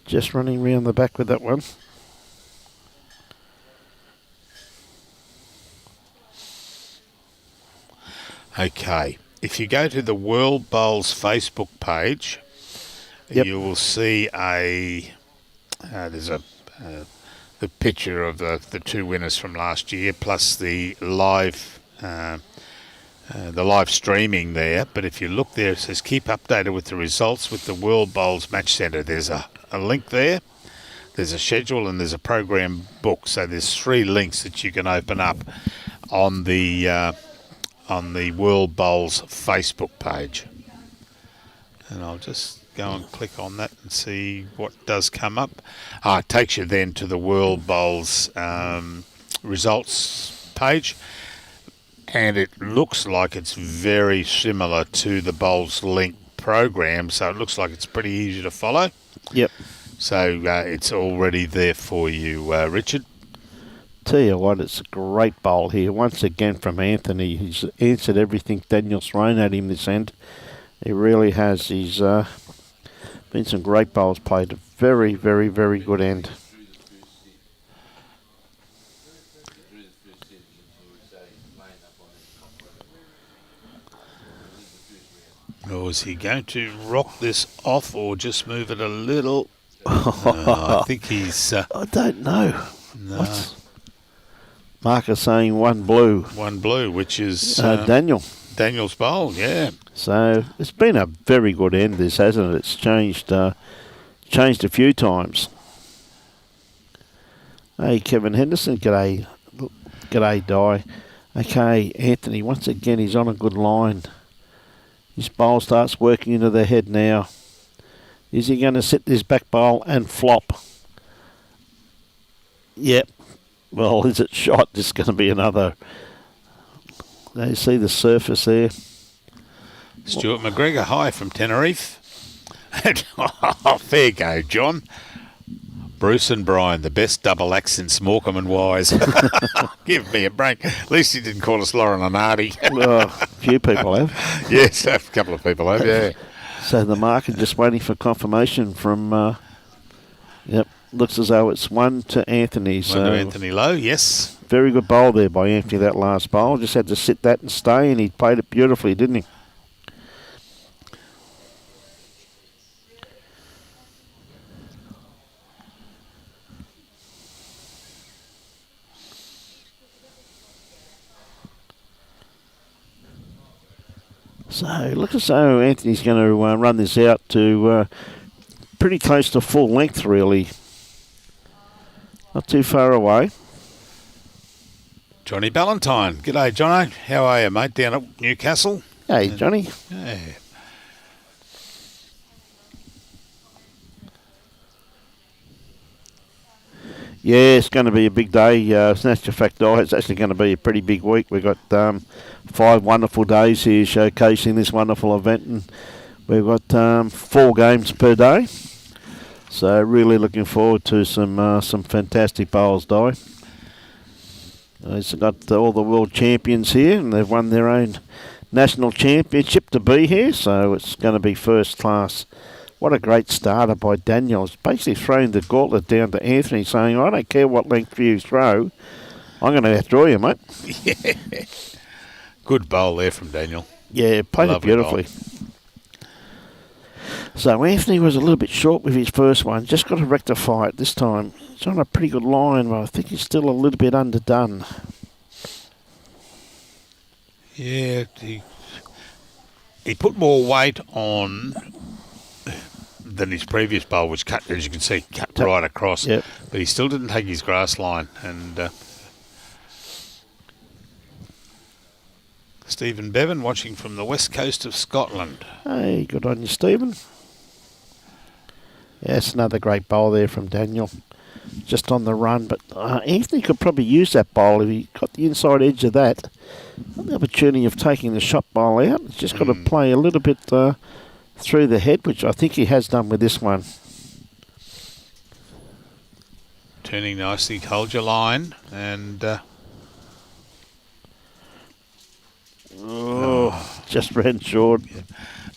Just running round the back with that one. Okay, if you go to the World Bowls Facebook page, you will see there's the picture of the two winners from last year, plus the live streaming there. But if you look there, it says keep updated with the results with the World Bowls Match Centre. There's a link there. There's a schedule and there's a program book. So there's 3 links that you can open up on the World Bowls Facebook page. And I'll just go and click on that and see what does come up. It takes you then to the World Bowls results page. And it looks like it's very similar to the Bowls link program. So it looks like it's pretty easy to follow. Yep. So it's already there for you, Richard. Tell you what, it's a great bowl here. Once again from Anthony. He's answered everything Daniel's thrown at him this end. He really has. He's been some great bowls played. A very, very, very good end. Or is he going to rock this off or just move it a little? I think he's... I don't know. no. What's marker saying one blue? One blue, which is... Daniel. Daniel's bowl, yeah. So it's been a very good end, this, hasn't it? It's changed a few times. Hey, Kevin Henderson, g'day. G'day, Di. Okay, Anthony, once again, he's on a good line. His bowl starts working into the head now. Is he going to sit this back bowl and flop? Yep. Well, is it shot? This is going to be another. Now you see the surface there. Stuart McGregor, hi from Tenerife. Fair go, John. Bruce and Brian, the best double acts since Morecambe and Wise. Give me a break. At least he didn't call us Lauren and Artie. Well, a few people have. Yes, a couple of people have, yeah. So the market just waiting for confirmation from, yep, looks as though it's one to Anthony. So One to Anthony Loh, yes. very good bowl there by Anthony, that last bowl. Just had to sit that and stay, and he played it beautifully, didn't he? So looks as though Anthony's going to run this out to pretty close to full length, really. Not too far away. Johnny Ballantyne. G'day, Jono. How are you, mate, down at Newcastle? Hey, Johnny. Yeah. Yeah, it's going to be a big day. Snatch your fact, it's actually going to be a pretty big week. We've got 5 wonderful days here showcasing this wonderful event, and we've got 4 games per day. So really looking forward to some fantastic bowls, Di. It's got all the world champions here, and they've won their own national championship to be here, so it's going to be first class. What a great starter by Daniel. It's basically throwing the gauntlet down to Anthony, saying, I don't care what length you throw, I'm going to outdraw you, mate. Yeah. Good bowl there from Daniel. Yeah, played it beautifully. Bowl. So Anthony was a little bit short with his first one. Just got to rectify it this time. He's on a pretty good line, but I think he's still a little bit underdone. Yeah, he put more weight on than his previous bowl, which cut, as you can see, cut right across. Yep. But he still didn't take his grass line. And Stephen Bevan watching from the west coast of Scotland. Hey, good on you, Stephen. Yes, another great bowl there from Daniel. Just on the run, but Anthony could probably use that bowl if he got the inside edge of that. The opportunity of taking the shot bowl out. He's just got to play a little bit through the head, which I think he has done with this one. Turning nicely, hold your line, and just ran short. Yeah.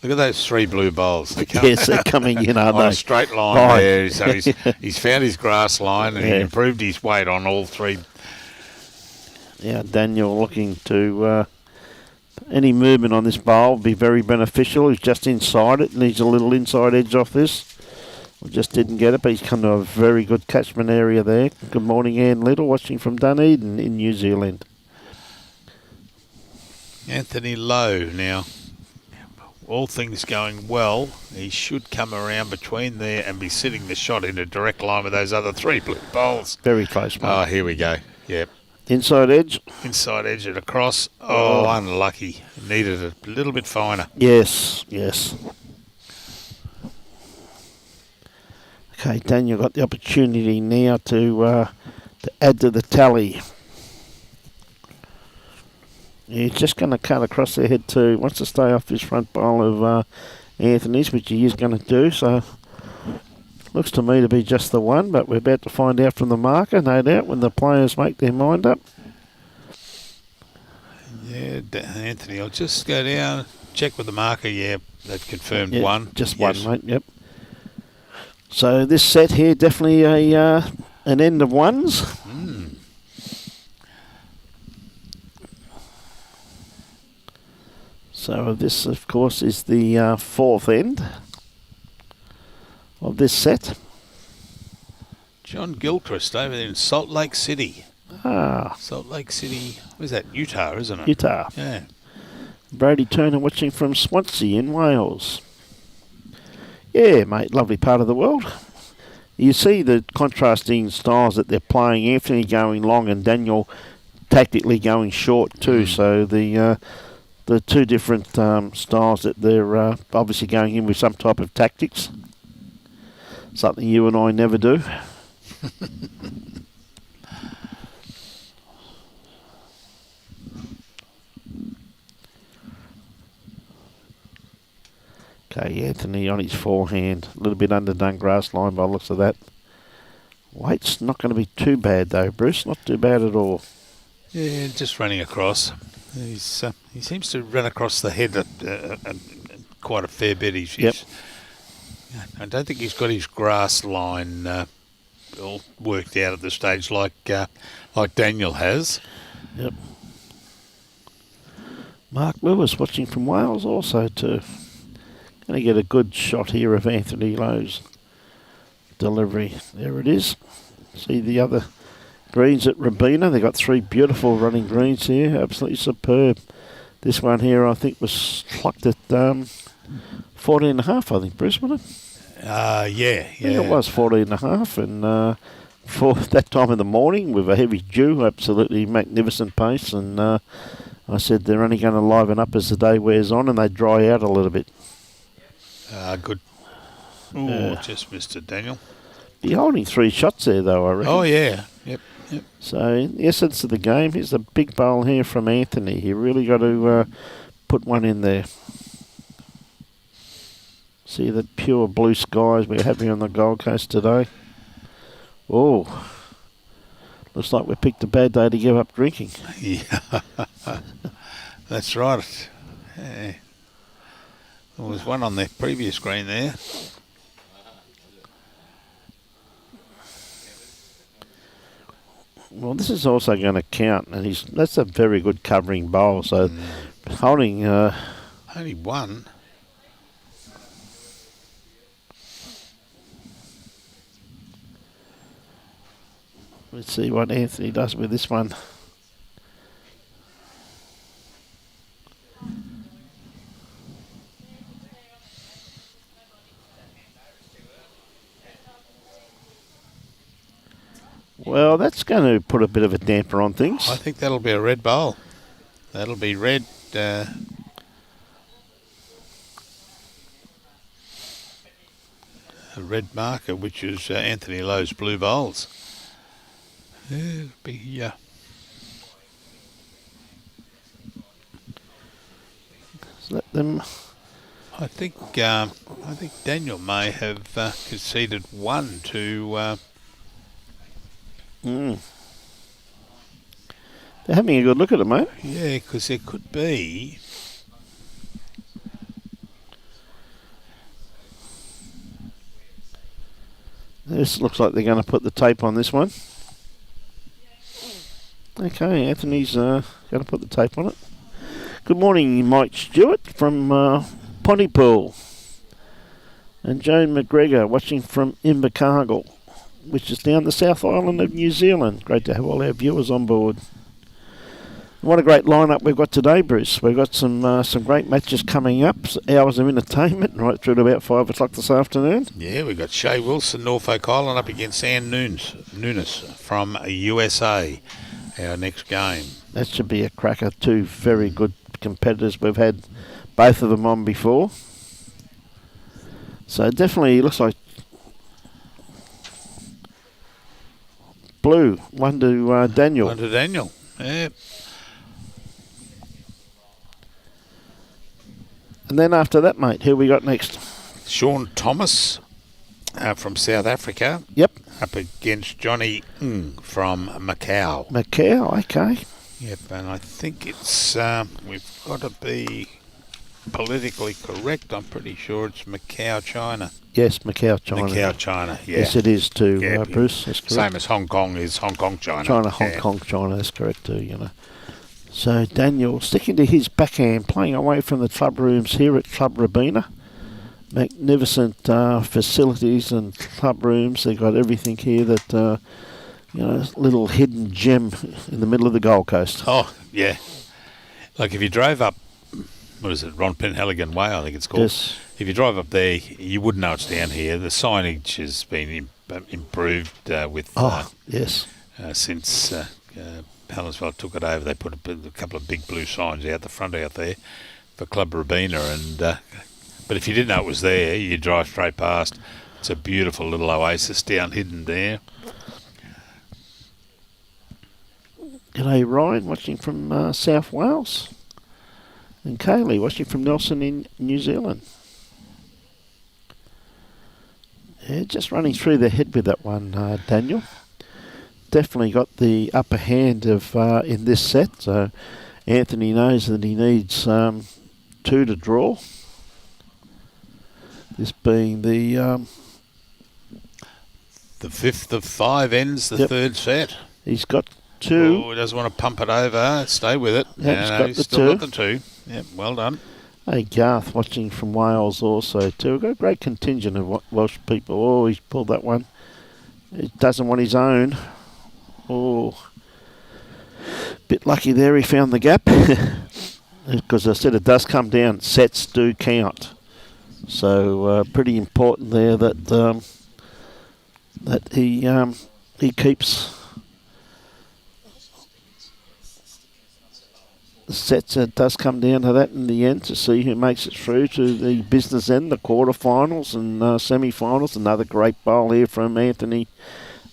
Look at those 3 blue bowls. Yes, they're coming in, aren't on they? a straight line there. So he's found his grass line and he improved his weight on all 3. Yeah, Daniel looking to any movement on this bowl would be very beneficial. He's just inside it, needs a little inside edge off this. We just didn't get it, but he's come to a very good catchment area there. Good morning, Ann Little, watching from Dunedin in New Zealand. Anthony Loh now. All things going well, he should come around between there and be sitting the shot in a direct line with those other 3 blue bowls. Very close, mate. Oh, here we go. Yep. Inside edge. Inside edge and across. Oh, unlucky. Needed a little bit finer. Yes, yes. Okay, Daniel got the opportunity now to add to the tally. He's just going to cut across their head too. Wants to stay off this front bowl of Anthony's, which he is going to do. So looks to me to be just the one, but we're about to find out from the marker, no doubt, when the players make their mind up. Yeah, Anthony, I'll just go down, check with the marker. Yeah, they've confirmed Yeah, one. Just one, mate, yep. So this set here, definitely an end of ones. So this, of course, is the fourth end of this set. John Gilchrist over there in Salt Lake City. Salt Lake City, where's that? Utah, isn't it? Utah. Yeah. Brady Turner watching from Swansea in Wales. Yeah, mate, lovely part of the world. You see the contrasting styles that they're playing. Anthony going long and Daniel tactically going short too. So the two different styles that they're obviously going in with some type of tactics. Something you and I never do. Okay, Anthony on his forehand. A little bit underdone grass line by the looks of that. Weight's not going to be too bad though, Bruce. Not too bad at all. Yeah, just running across. He seems to run across the head quite a fair bit. I don't think he's got his grass line all worked out at this stage like Daniel has. Yep. Mark Lewis watching from Wales also too. Going to get a good shot here of Anthony Loh's delivery. There it is. See the other greens at Robina. They've got three beautiful running greens here. Absolutely superb. This one here I think was clocked at 14 and a half, I think, Bruce, wasn't it? Yeah. I think it was 14 and a half. And for that time of the morning with a heavy dew, absolutely magnificent pace. And I said they're only going to liven up as the day wears on and they dry out a little bit. Good. Ooh, just missed it, Daniel. You're holding three shots there, though, I reckon. Oh, yeah. Yep. So, in the essence of the game, here's a big bowl here from Anthony. You really got to put one in there. See the pure blue skies we have here on the Gold Coast today. Oh, looks like we picked a bad day to give up drinking. Yeah, that's right. Yeah. There was one on the previous screen there. Well, this is also going to count, and that's a very good covering bowl. So, holding only one. Let's see what Anthony does with this one. Well, that's going to put a bit of a damper on things. I think that'll be a red bowl. That'll be red. A red marker, which is Anthony Loh's blue bowls. It'll be. Let them. I think Daniel may have conceded one to. They're having a good look at it, mate. Yeah, because there could be. This looks like they're going to put the tape on this one. Okay, Anthony's going to put the tape on it. Good morning, Mike Stewart from Pontypool. And Joan McGregor watching from Invercargill, which is down the South Island of New Zealand. Great to have all our viewers on board. What a great lineup we've got today, Bruce. We've got some great matches coming up, hours of entertainment right through to about 5 o'clock this afternoon. Yeah, we've got Shea Wilson, Norfolk Island, up against Ann Nunes from USA, our next game. That should be a cracker. Two very good competitors. We've had both of them on before. So definitely looks like blue. One to Daniel. One to Daniel, yeah. And then after that, mate, who we got next? Sean Thomas from South Africa. Yep. Up against Johnny Ng from Macau. Macau, okay. Yep, and I think it's we've got to be politically correct. I'm pretty sure it's Macau, China. Yes, Macau, China. Macau, China, yeah. Yes, it is too, Yeah, Bruce. That's correct. Same as Hong Kong is Hong Kong, China. China, Hong Kong, China. That's correct too, you know. So Daniel sticking to his backhand, playing away from the club rooms here at Club Robina. Magnificent facilities and club rooms. They've got everything here that, little hidden gem in the middle of the Gold Coast. Oh, yeah. Like if you drove up, what is it, Ron Penhaligon Way, I think it's called. Yes. If you drive up there, you wouldn't know it's down here. The signage has been improved with yes. Since Helensville took it over. They put a couple of big blue signs out the front out there for Club Robina. But if you didn't know it was there, you drive straight past. It's a beautiful little oasis down hidden there. G'day Ryan, watching from South Wales. And Kaylee, watching from Nelson in New Zealand. Yeah, just running through the head with that one, Daniel. Definitely got the upper hand of in this set. So Anthony knows that he needs 2 to draw. This being the fifth of 5 ends the third set. He's got 2. Oh, he doesn't want to pump it over. Stay with it. Yep, He's still got the 2. Yep, well done. Hey, Garth watching from Wales also too. We've got a great contingent of Welsh people. Oh, he's pulled that one. He doesn't want his own. Oh, bit lucky there. He found the gap. Because I said it does come down. Sets do count. So pretty important there that he keeps sets. It does come down to that in the end to see who makes it through to the business end, the quarterfinals and semi-finals. Another great bowl here from Anthony,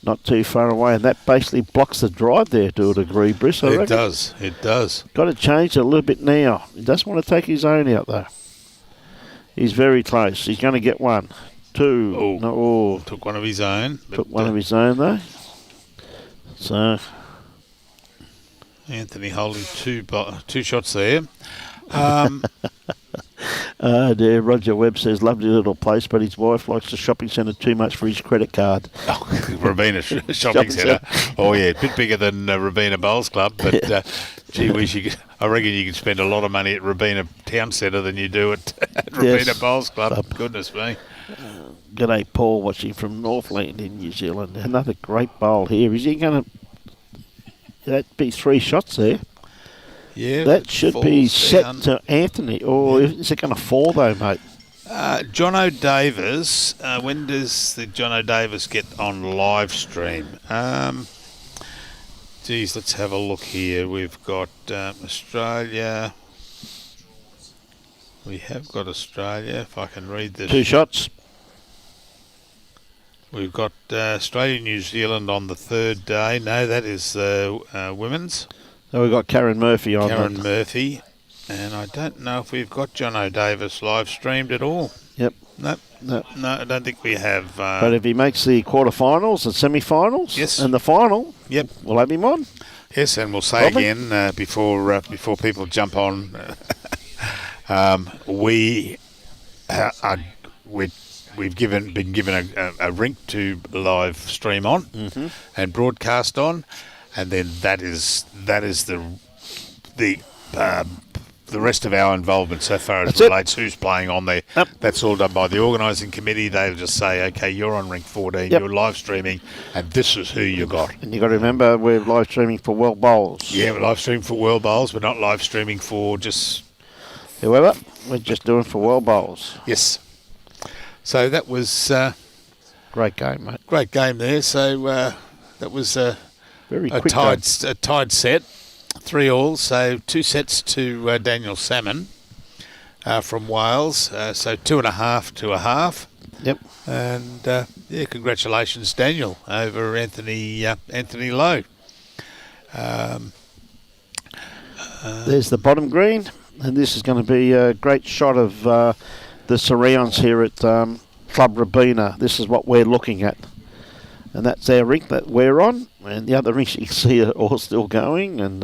not too far away, and that basically blocks the drive there to a degree, Brice. It does. Got to change it a little bit now. He doesn't want to take his own out though. He's very close. He's going to get 1, 2. Oh, no, took one of his own. Took one of his own though. So Anthony holding two shots there. Dear Roger Webb says, lovely little place, but his wife likes the shopping centre too much for his credit card. Oh, Robina Shopping Centre. Oh, yeah, a bit bigger than Robina Bowls Club, but gee whiz, I reckon you could spend a lot of money at Robina Town Centre than you do at Robina Bowls Club. Goodness me. G'day, Paul, watching from Northland in New Zealand. Another great bowl here. Is he going to... That'd be 3 shots there. Yeah, that should be set to Anthony. Or is it going to fall though, mate? John O'Davis. When does the John O'Davis get on live stream? Geez, let's have a look here. We've got Australia. We have got Australia. If I can read this. 2 shots. We've got Australia, New Zealand on the 3rd day. No, that is women's. So we've got Karen Murphy on. Karen Murphy. And I don't know if we've got John O'Davis live streamed at all. Yep. No, I don't think we have. But if he makes the quarterfinals and semi-finals, yes, and the final, yep, we'll have him on. Yes, and we'll say again before people jump on, we've been given a rink to live stream on and broadcast on, and then that is the rest of our involvement so far as relates who's playing on there. Yep. That's all done by the organising committee. They'll just say, okay, you're on rink 14, you're live streaming, and this is who you got. And you've got to remember, we're live streaming for World Bowls. Yeah, we're live streaming for World Bowls. We're not live streaming for just whoever. We're just doing for World Bowls. Yes. So that was great game, mate. Great game there. So that was very a quick tied set, 3-all. So 2 sets to Daniel Salmon from Wales. So 2.5 to a half. Yep. And congratulations, Daniel, over Anthony Loh. There's the bottom green, and this is going to be a great shot of the surrounds here at Club Robina. This is what we're looking at. And that's our rink that we're on. And the other rinks you can see are all still going. And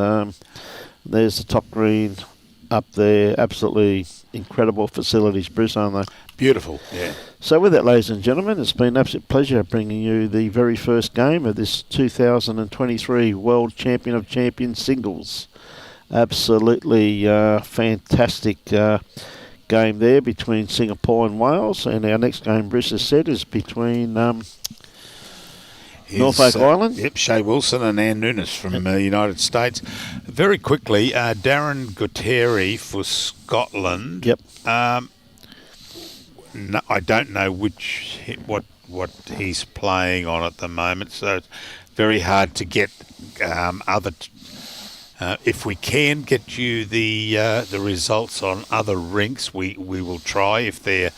there's the top green up there. Absolutely incredible facilities, Bruce, aren't they? Beautiful, yeah. So with that, ladies and gentlemen, it's been an absolute pleasure bringing you the very first game of this 2023 World Champion of Champions Singles Absolutely fantastic game there between Singapore and Wales. And our next game, Bruce has said, is between Norfolk Island. Yep, Shea Wilson and Ann Nunes from United States. Very quickly, Darren Gutteri for Scotland. Yep. No, I don't know what he's playing on at the moment, so it's very hard to get other. If we can get you the results on other rinks, we will try. If they're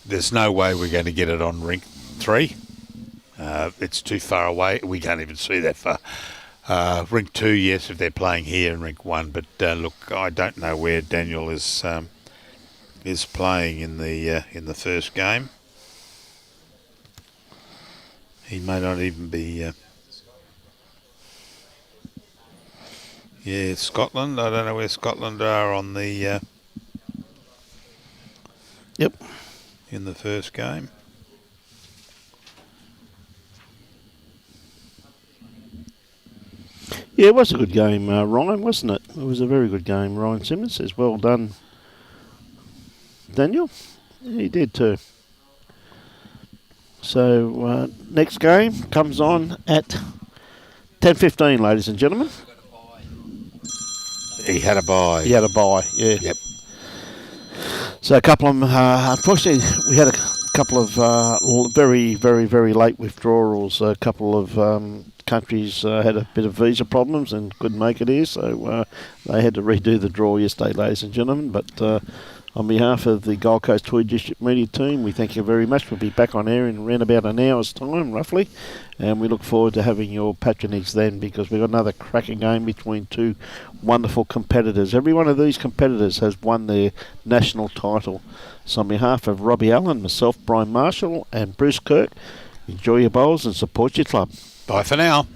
there's no way we're going to get it on rink 3. It's too far away. We can't even see that far. Rink 2, yes, if they're playing here in rink 1. But look, I don't know where Daniel is playing in the first game. He may not even be. Scotland. I don't know where Scotland are on the. Yep. In the first game. Yeah, it was a good game, Ryan, wasn't it? It was a very good game. Ryan Simmons says, well done, Daniel. Yeah, he did too. So, next game comes on at 10:15, ladies and gentlemen. He had a bye. He had a bye, yeah. Yep. So a couple of, unfortunately, we had a couple of very, very, very late withdrawals. A couple of countries had a bit of visa problems and couldn't make it here, so they had to redo the draw yesterday, ladies and gentlemen. But on behalf of the Gold Coast Tweed District Media team, we thank you very much. We'll be back on air in around about an hour's time, roughly, and we look forward to having your patronage then, because we've got another cracking game between two wonderful competitors. Every one of these competitors has won their national title. So on behalf of Robbie Allen, myself, Brian Marshall and Bruce Kirk, enjoy your bowls and support your club. Bye for now.